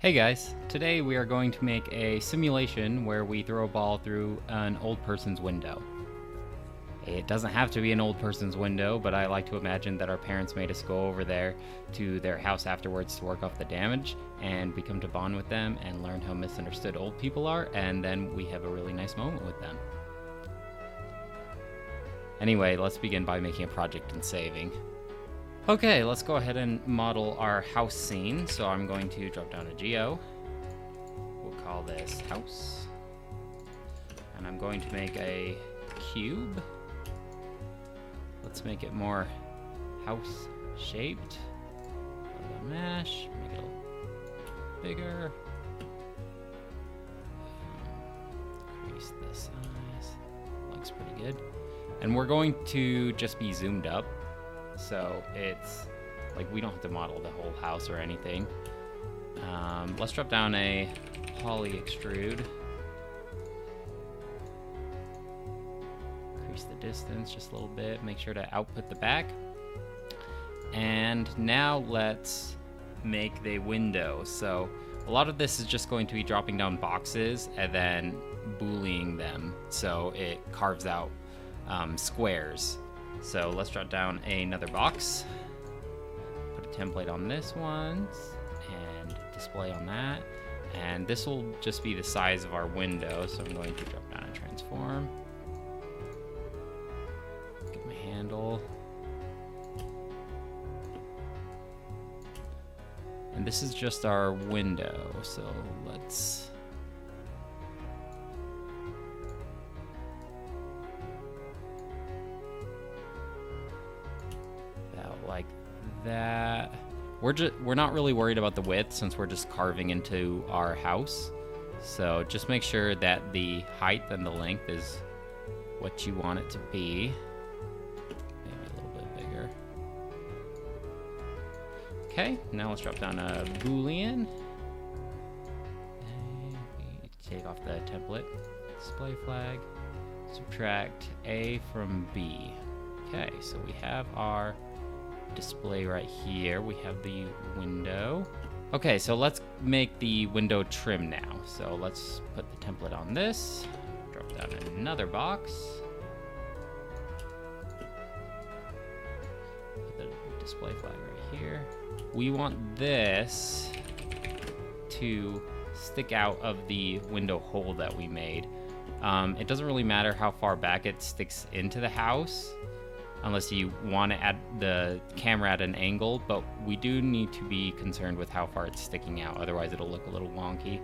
Hey guys, today we are going to make a simulation where we throw a ball through an old person's window. It doesn't have to be an old person's window, but I like to imagine that our parents made us go over there to their house afterwards to work off the damage, and we come to bond with them and learn how misunderstood old people are, and then we have a really nice moment with them. Anyway, let's begin by making a project and saving. Okay, let's go ahead and model our house scene. So I'm going to drop down a geo. We'll call this house. And I'm going to make a cube. Let's make it more house shaped. Mesh, make it a little bigger. Increase the size. Looks pretty good. And we're going to just be zoomed up. So it's like we don't have to model the whole house or anything. Let's drop down a poly extrude. Increase the distance just a little bit. Make sure to output the back. And now let's make the window. So a lot of this is just going to be dropping down boxes and then booleaning them so it carves out squares. So let's drop down another box, put a template on this one, and display on that. And this will just be the size of our window. So I'm going to drop down and transform. Get my handle. And this is just our window. So let's like that. We're not really worried about the width since we're just carving into our house. So just make sure that the height and the length is what you want it to be. Maybe a little bit bigger. Okay, now let's drop down a boolean. And take off the template. Display flag. Subtract A from B. Okay, so we have our display right here. We have the window. Okay, so let's make the window trim now. So let's put the template on this. Drop down another box. Put the display flag right here. We want this to stick out of the window hole that we made. It doesn't really matter how far back it sticks into the house, unless you want to add the camera at an angle, but we do need to be concerned with how far it's sticking out, otherwise it'll look a little wonky.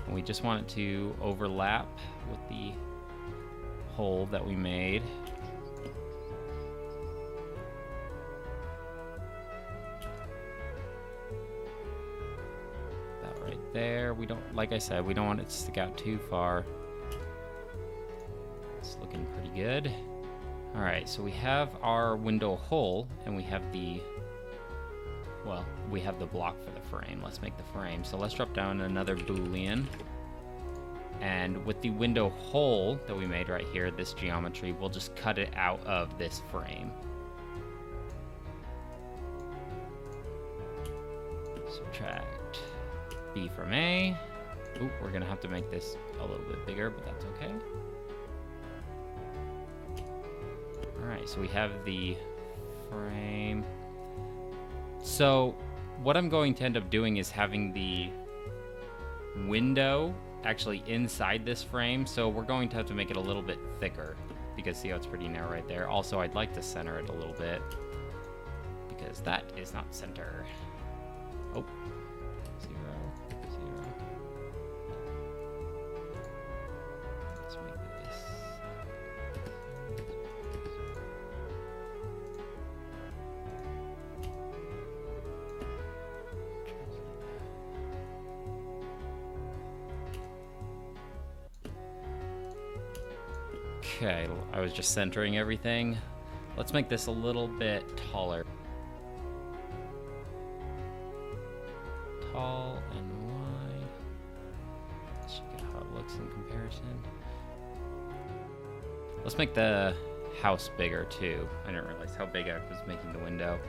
And we just want it to overlap with the hole that we made. That right there. We don't, like I said, we don't want it to stick out too far. It's looking pretty good. All right, so we have our window hole, and we have the block for the frame. Let's make the frame. So let's drop down another boolean. And with the window hole that we made right here, this geometry, we'll just cut it out of this frame. Subtract B from A. Oop, we're gonna have to make this a little bit bigger, but that's okay. Alright, so we have the frame. So what I'm going to end up doing is having the window actually inside this frame. So we're going to have to make it a little bit thicker because see how it's pretty narrow right there. Also, I'd like to center it a little bit because that is not center. Oh, 0, 0. Let's make this. Okay, I was just centering everything. Let's make this a little bit taller. Tall and wide. Let's check out how it looks in comparison. Let's make the house bigger too. I didn't realize how big I was making the window.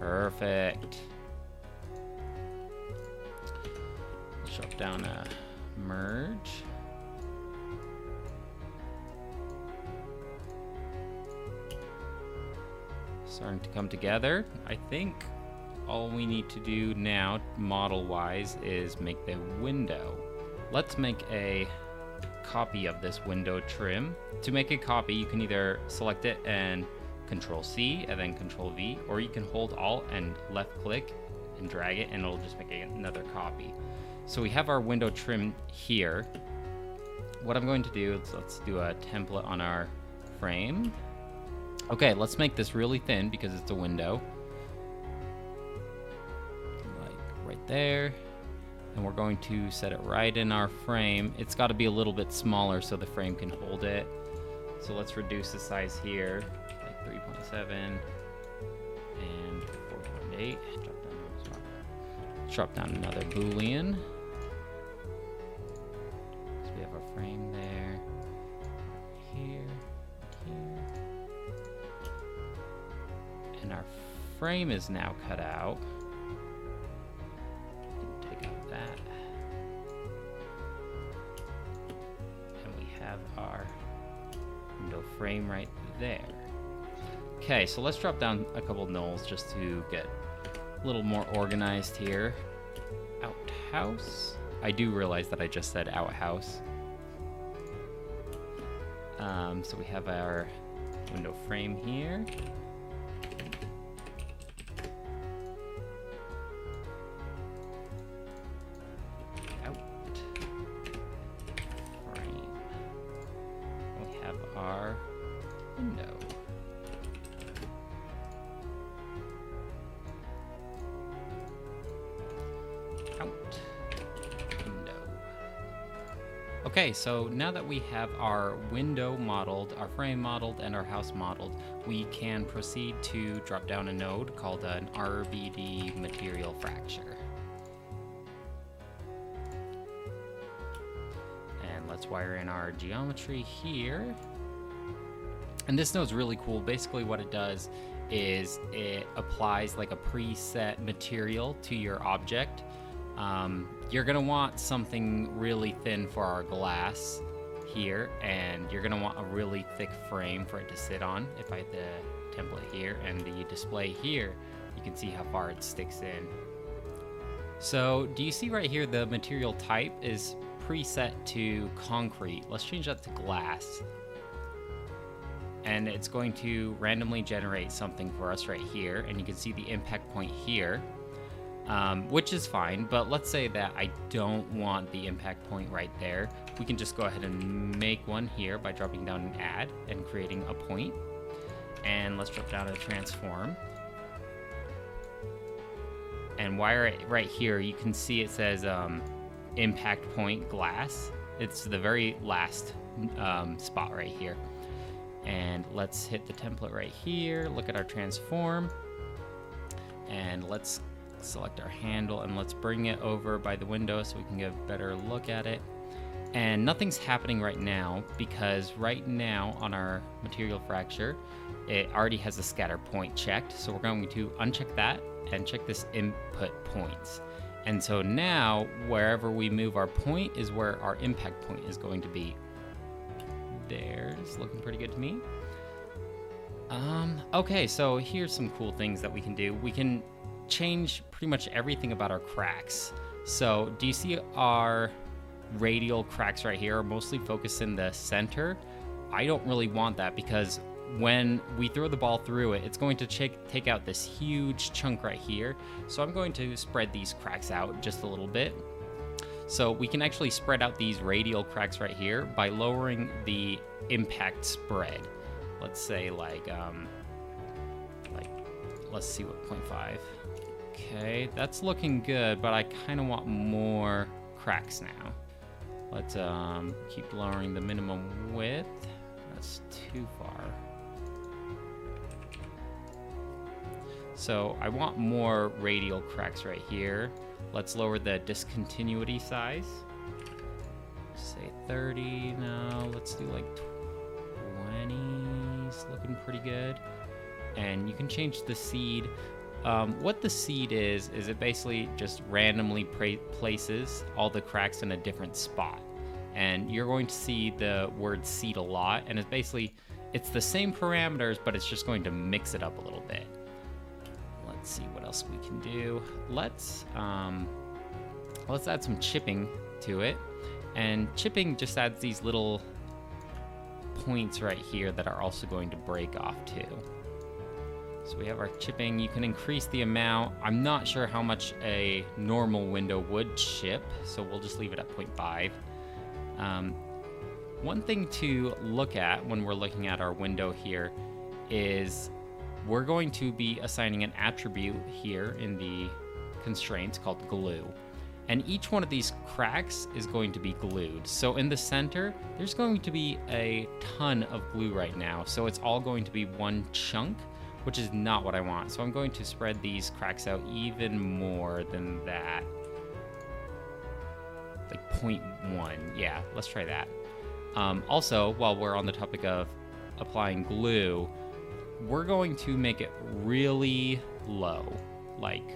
Perfect. Let's drop down a merge. Starting to come together. I think all we need to do now, model-wise, is make the window. Let's make a copy of this window trim. To make a copy, you can either select it and Control-C and then Control-V, or you can hold Alt and left-click and drag it, and it'll just make another copy. So we have our window trim here. What I'm going to do is let's do a template on our frame. Okay, let's make this really thin because it's a window. Like right there. And we're going to set it right in our frame. It's got to be a little bit smaller so the frame can hold it. So let's reduce the size here, like 3.7 and 4.8. Drop down another Boolean. So we have our frame there, here, here. And our frame is now cut out. Take out that. And we have our window frame right there. Okay, so let's drop down a couple nulls just to get a little more organized here. Outhouse. I do realize that I just said outhouse. So we have our window frame here. Out frame. We have our window. Okay, so now that we have our window modeled, our frame modeled, and our house modeled, we can proceed to drop down a node called an RBD material fracture. And let's wire in our geometry here. And this node's really cool. Basically what it does is it applies like a preset material to your object. You're gonna want something really thin for our glass here, and you're gonna want a really thick frame for it to sit on. If I hit the template here and the display here, you can see how far it sticks in. So do you see right here the material type is preset to concrete? Let's change that to glass. And it's going to randomly generate something for us right here, and you can see the impact point here. Which is fine, but let's say that I don't want the impact point right there. We can just go ahead and make one here by dropping down an add and creating a point. And let's drop down a transform. And wire it right here, you can see it says impact point glass. It's the very last spot right here. And let's hit the template right here, look at our transform, and let's select our handle and let's bring it over by the window so we can get a better look at it. And nothing's happening right now because right now on our material fracture, it already has a scatter point checked. So we're going to uncheck that and check this input points. And so now wherever we move our point is where our impact point is going to be. There's looking pretty good to me. Okay, so here's some cool things that we can do. We can change pretty much everything about our cracks. So do you see our radial cracks right here are mostly focused in the center? I don't really want that because when we throw the ball through it, it's going to take out this huge chunk right here. So I'm going to spread these cracks out just a little bit. So we can actually spread out these radial cracks right here by lowering the impact spread. Let's say like let's see what 0.5. Okay, that's looking good, but I kind of want more cracks now. Let's keep lowering the minimum width. That's too far. So I want more radial cracks right here. Let's lower the discontinuity size. Say 30. No, let's do like 20. It's looking pretty good. And you can change the seed what the seed is it basically just randomly places all the cracks in a different spot. And you're going to see the word seed a lot, and it's the same parameters, but it's just going to mix it up a little bit. Let's see what else we can do. Let's add some chipping to it. And chipping just adds these little points right here that are also going to break off too. So we have our chipping. You can increase the amount. I'm not sure how much a normal window would chip, so we'll just leave it at 0.5. One thing to look at when we're looking at our window here is we're going to be assigning an attribute here in the constraints called glue. And each one of these cracks is going to be glued. So in the center, there's going to be a ton of glue right now. So it's all going to be one chunk, which is not what I want. So I'm going to spread these cracks out even more than that. Like 0.1. Yeah, let's try that. Also, while we're on the topic of applying glue, we're going to make it really low, like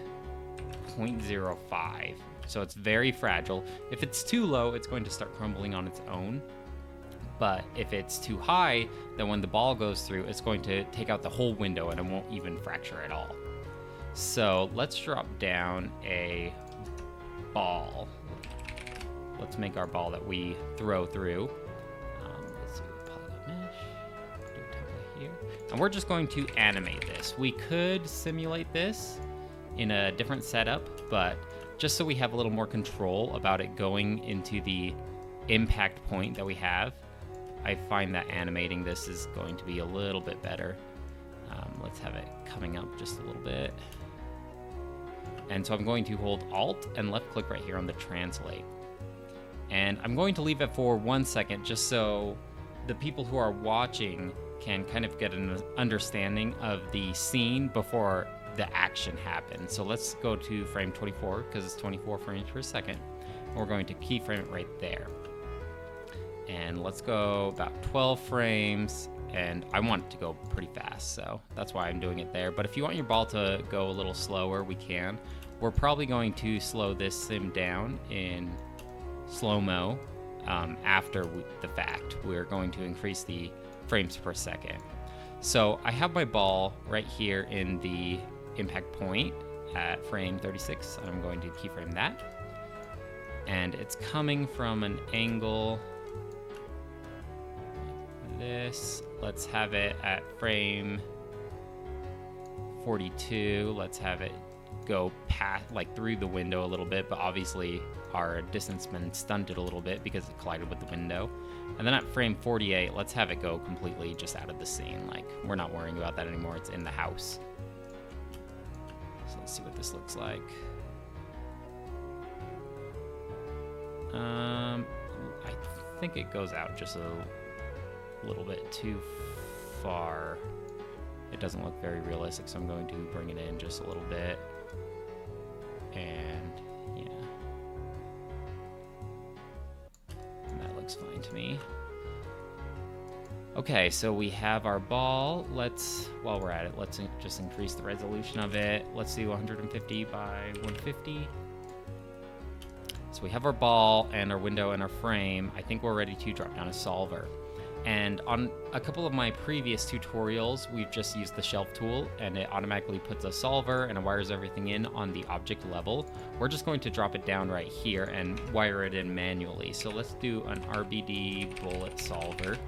0.05. So it's very fragile. If it's too low, it's going to start crumbling on its own. But if it's too high, then when the ball goes through, it's going to take out the whole window and it won't even fracture at all. So let's drop down a ball. Let's make our ball that we throw through. Let's see, polygon mesh, do a template here. And we're just going to animate this. We could simulate this in a different setup, but just so we have a little more control about it going into the impact point that we have, I find that animating this is going to be a little bit better. Let's have it coming up just a little bit. And so I'm going to hold Alt and left click right here on the translate. And I'm going to leave it for 1 second just so the people who are watching can kind of get an understanding of the scene before the action happens. So let's go to frame 24 because it's 24 frames per second. We're going to keyframe it right there. And let's go about 12 frames, and I want it to go pretty fast, so that's why I'm doing it there. But if you want your ball to go a little slower, we can. We're probably going to slow this sim down in slow-mo after the fact. We're going to increase the frames per second. So I have my ball right here in the impact point at frame 36. I'm going to keyframe that. And it's coming from an angle like this. Let's have it at frame 42. Let's have it go past, like through the window a little bit, but obviously our distance been stunted a little bit because it collided with the window. And then at frame 48, let's have it go completely just out of the scene. Like, we're not worrying about that anymore. It's in the house. So let's see what this looks like. I think it goes out just a little bit too far. It doesn't look very realistic, so I'm going to bring it in just a little bit. And yeah, and that looks fine to me. Okay, so we have our ball. While we're at it, let's just increase the resolution of it. Let's do 150 by 150. So we have our ball and our window and our frame. I think we're ready to drop down a solver. And on a couple of my previous tutorials, we've just used the shelf tool and it automatically puts a solver and it wires everything in on the object level. We're just going to drop it down right here and wire it in manually. So let's do an RBD bullet solver.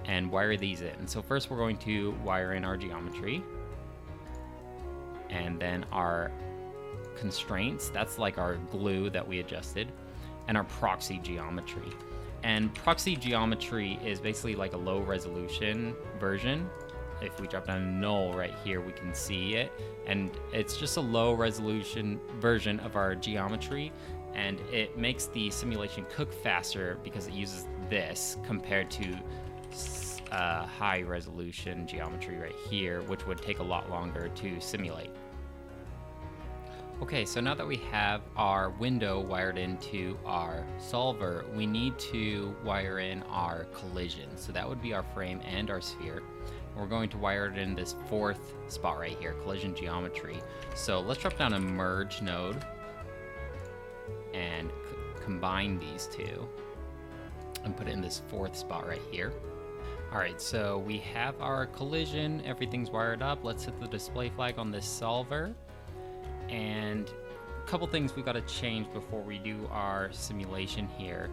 And wire these in. So first we're going to wire in our geometry. And then our constraints, that's like our glue that we adjusted. And our proxy geometry. And proxy geometry is basically like a low resolution version. If we drop down null right here, we can see it. And it's just a low resolution version of our geometry. And it makes the simulation cook faster because it uses this compared to high resolution geometry right here, which would take a lot longer to simulate. Okay, so now that we have our window wired into our solver, we need to wire in our collision. So that would be our frame and our sphere. We're going to wire it in this fourth spot right here, collision geometry. So let's drop down a merge node and combine these two and put it in this fourth spot right here. All right, so we have our collision, everything's wired up. Let's hit the display flag on this solver. And a couple things we gotta change before we do our simulation here.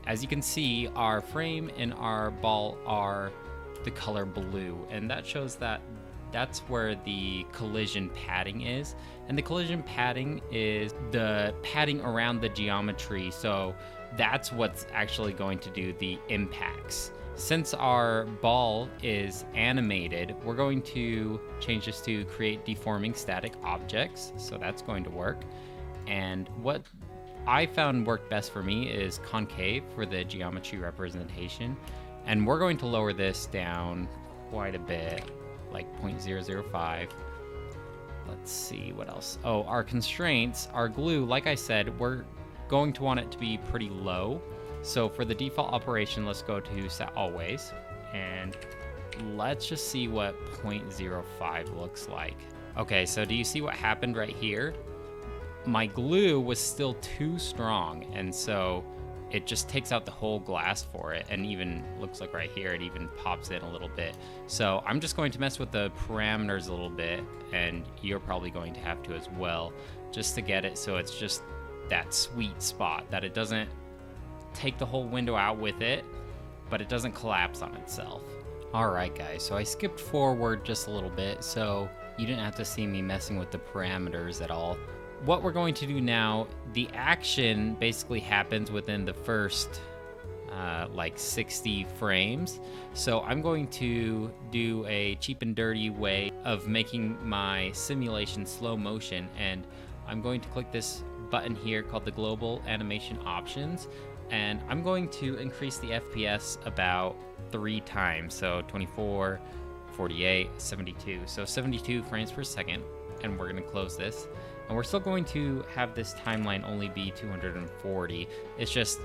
As you can see, our frame and our ball are the color blue, and that shows that that's where the collision padding is. And the collision padding is the padding around the geometry, so that's what's actually going to do the impacts. Since our ball is animated, we're going to change this to create deforming static objects, so that's going to work. And what I found worked best for me is concave for the geometry representation, and we're going to lower this down quite a bit, like 0.005. Let's see what else. Oh, our constraints, our glue, like I said, we're going to want it to be pretty low. So for the default operation, let's go to set always, and let's just see what 0.05 looks like. Okay, so do you see what happened right here? My glue was still too strong, and so it just takes out the whole glass for it, and even looks like right here it even pops in a little bit. So I'm just going to mess with the parameters a little bit, and you're probably going to have to as well, just to get it so it's just that sweet spot, that it doesn't take the whole window out with it, but it doesn't collapse on itself. Alright guys, so I skipped forward just a little bit, so you didn't have to see me messing with the parameters at all. What we're going to do now, the action basically happens within the first like 60 frames. So I'm going to do a cheap and dirty way of making my simulation slow motion, and I'm going to click this button here called the global animation options, and I'm going to increase the FPS about 3 times, so 24, 48, 72, so 72 frames per second, and we're going to close this. And we're still going to have this timeline only be 240. It's just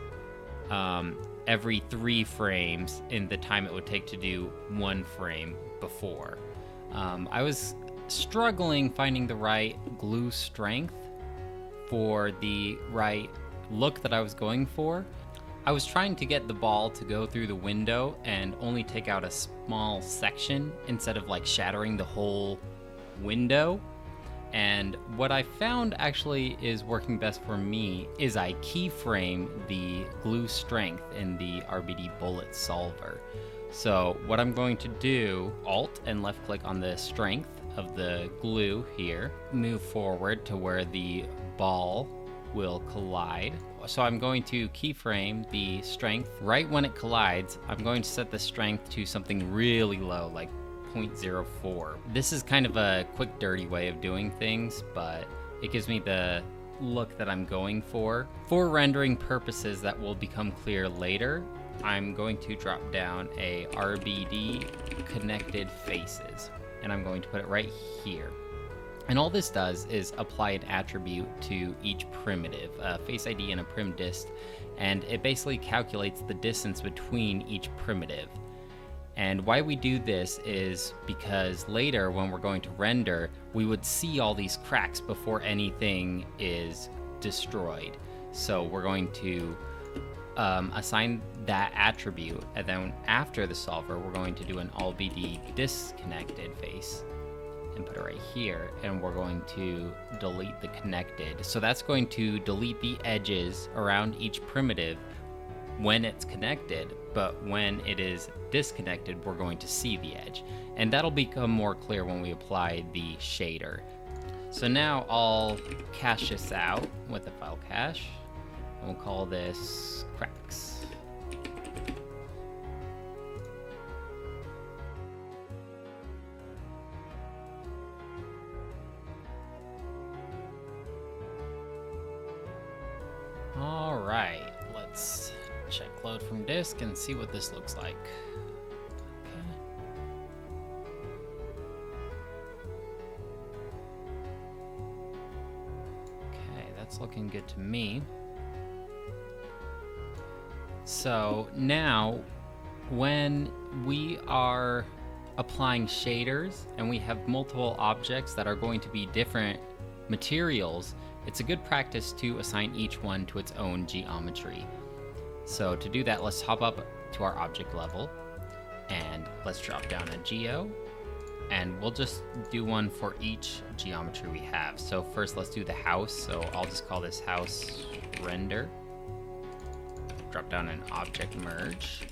every 3 frames in the time it would take to do 1 frame before. I was struggling finding the right glue strength for the right look that I was going for. I was trying to get the ball to go through the window and only take out a small section instead of like shattering the whole window. And what I found actually is working best for me is I keyframe the glue strength in the RBD bullet solver. So what I'm going to do, Alt and left click on the strength of the glue here, move forward to where the ball will collide. So I'm going to keyframe the strength right when it collides. I'm going to set the strength to something really low, like 0.04. This is kind of a quick, dirty way of doing things, but it gives me the look that I'm going for. For rendering purposes that will become clear later, I'm going to drop down a RBD connected faces, and I'm going to put it right here. And all this does is apply an attribute to each primitive, a face ID and a prim dist, and it basically calculates the distance between each primitive. And why we do this is because later when we're going to render, we would see all these cracks before anything is destroyed. So we're going to assign that attribute, and then after the solver, we're going to do an AllBD disconnected face and put it right here, and we're going to delete the connected. So that's going to delete the edges around each primitive when it's connected, but when it is disconnected, we're going to see the edge. And that'll become more clear when we apply the shader. So now I'll cache this out with a file cache, and we'll call this cracks. All right, let's check load from disk and see what this looks like. Okay, that's looking good to me. So now when we are applying shaders and we have multiple objects that are going to be different materials, it's a good practice to assign each one to its own geometry. So to do that, let's hop up to our object level and let's drop down a geo, and we'll just do one for each geometry we have. So first let's do the house. So I'll just call this house render. Drop down an object merge.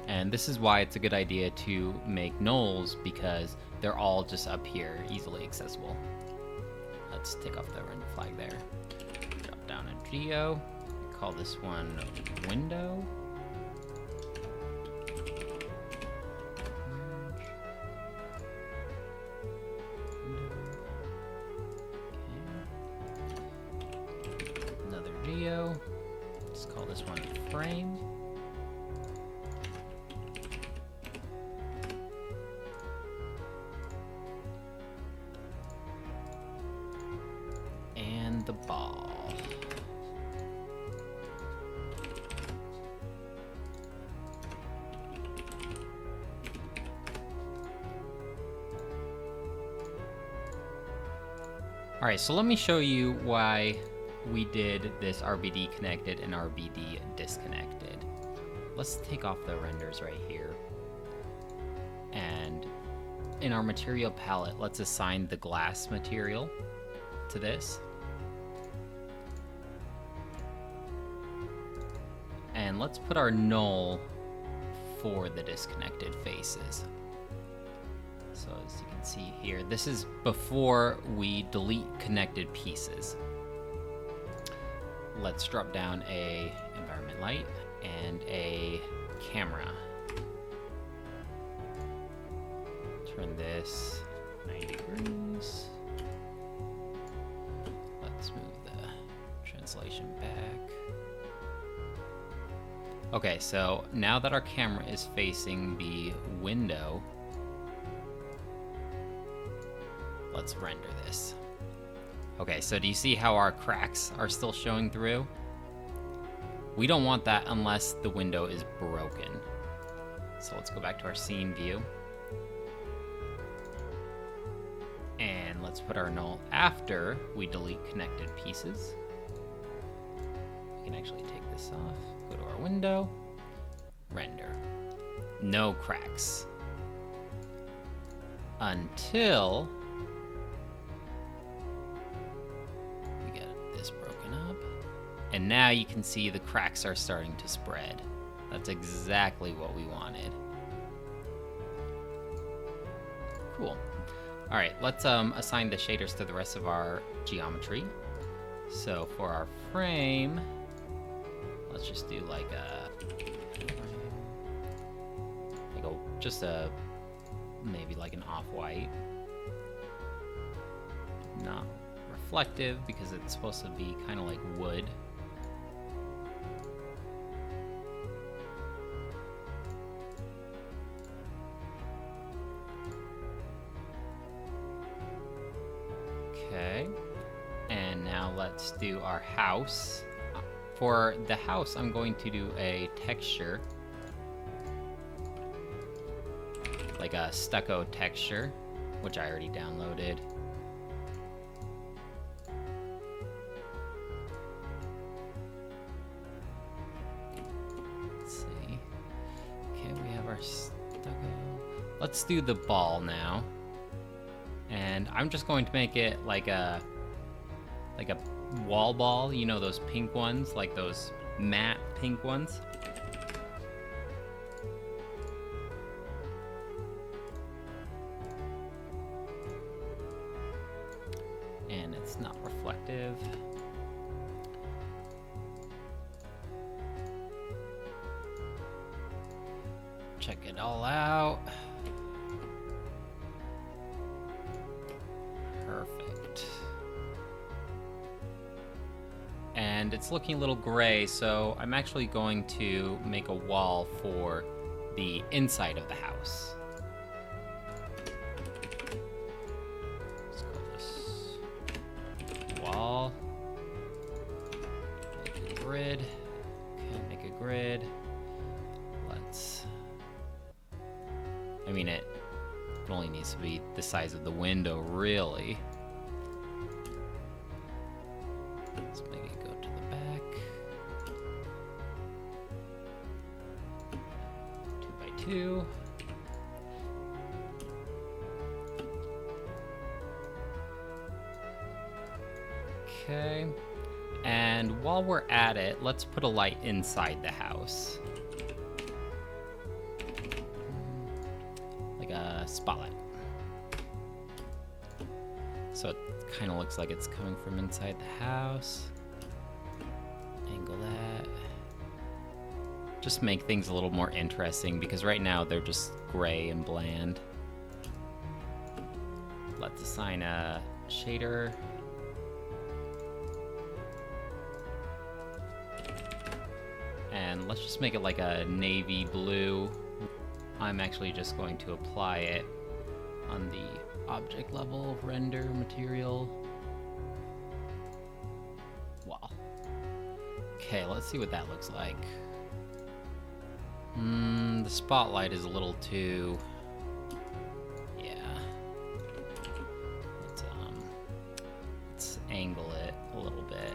And this is why it's a good idea to make nulls, because they're all just up here, easily accessible. Let's take off the render flag there. Drop down a geo. Call this one window. Another geo. Let's call this one frame. And the ball. All right, so let me show you why we did this RBD connected and RBD disconnected. Let's take off the renders right here. And in our material palette, let's assign the glass material to this. And let's put our null for the disconnected faces. So as you can see here, this is before we delete connected pieces. Let's drop down a environment light and a camera. Turn this 90 degrees. Let's move the translation back. Okay, so now that our camera is facing the window, let's render this. Okay, so do you see how our cracks are still showing through? We don't want that unless the window is broken. So let's go back to our scene view. And let's put our null after we delete connected pieces. We can actually take this off, go to our window, render. No cracks. Until we get this broken up. And now you can see the cracks are starting to spread. That's exactly what we wanted. Cool. All right, let's assign the shaders to the rest of our geometry. So for our frame, let's just do like a maybe like an off-white. Not reflective because it's supposed to be kind of like wood. Okay, and now let's do our house. For the house, I'm going to do a texture, like a stucco texture, which I already downloaded. Let's see. Okay, we have our stucco. Let's do the ball now. And I'm just going to make it like a wall ball, you know, those pink ones, like those matte pink ones. And it's not reflective. Check it all out. Perfect. And it's looking a little gray, so I'm actually going to make a wall for the inside of the house. Let's call this wall. Make a grid. Okay, make a grid. Let's this would be the size of the window, really. Let's make it go to the back. 2x2. Okay. And while we're at it, let's put a light inside the house. Like a spotlight. So it kind of looks like it's coming from inside the house. Angle that. Just make things a little more interesting, because right now they're just gray and bland. Let's assign a shader. And let's just make it like a navy blue. I'm actually just going to apply it on the object level render material. Wow. Okay, let's see what that looks like. The spotlight is a little too... yeah. Let's angle it a little bit.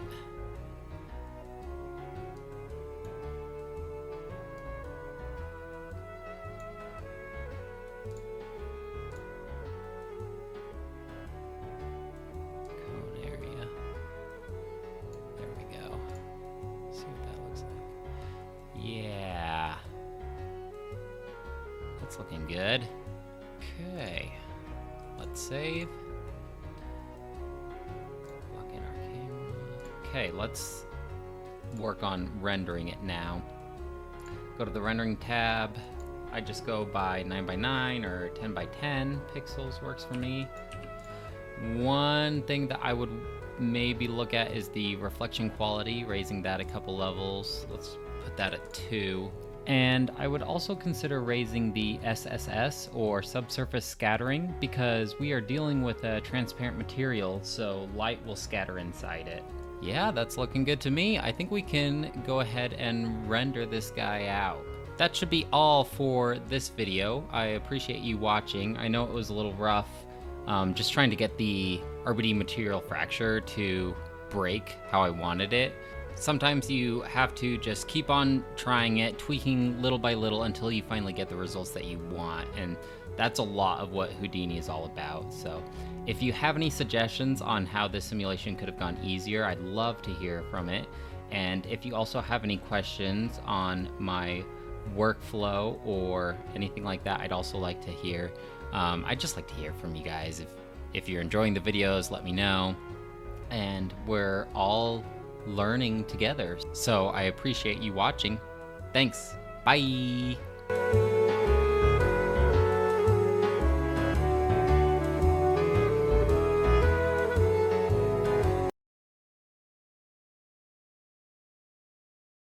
That's looking good. Okay, let's save. Lock in our camera. Okay, let's work on rendering it now. Go to the rendering tab. I just go by 9x9 or 10x10 pixels works for me. One thing that I would maybe look at is the reflection quality, raising that a couple levels. Let's put that at 2. And I would also consider raising the SSS, or subsurface scattering, because we are dealing with a transparent material, so light will scatter inside it. Yeah, that's looking good to me. I think we can go ahead and render this guy out. That should be all for this video. I appreciate you watching. I know it was a little rough, just trying to get the RBD material fracture to break how I wanted it. Sometimes you have to just keep on trying it, tweaking little by little until you finally get the results that you want, and that's a lot of what Houdini is all about. So if you have any suggestions on how this simulation could have gone easier, I'd love to hear from it. And if you also have any questions on my workflow or anything like that, I'd also like to hear. I'd just like to hear from you guys. If you're enjoying the videos, let me know. And we're all learning together. So I appreciate you watching. Thanks. Bye.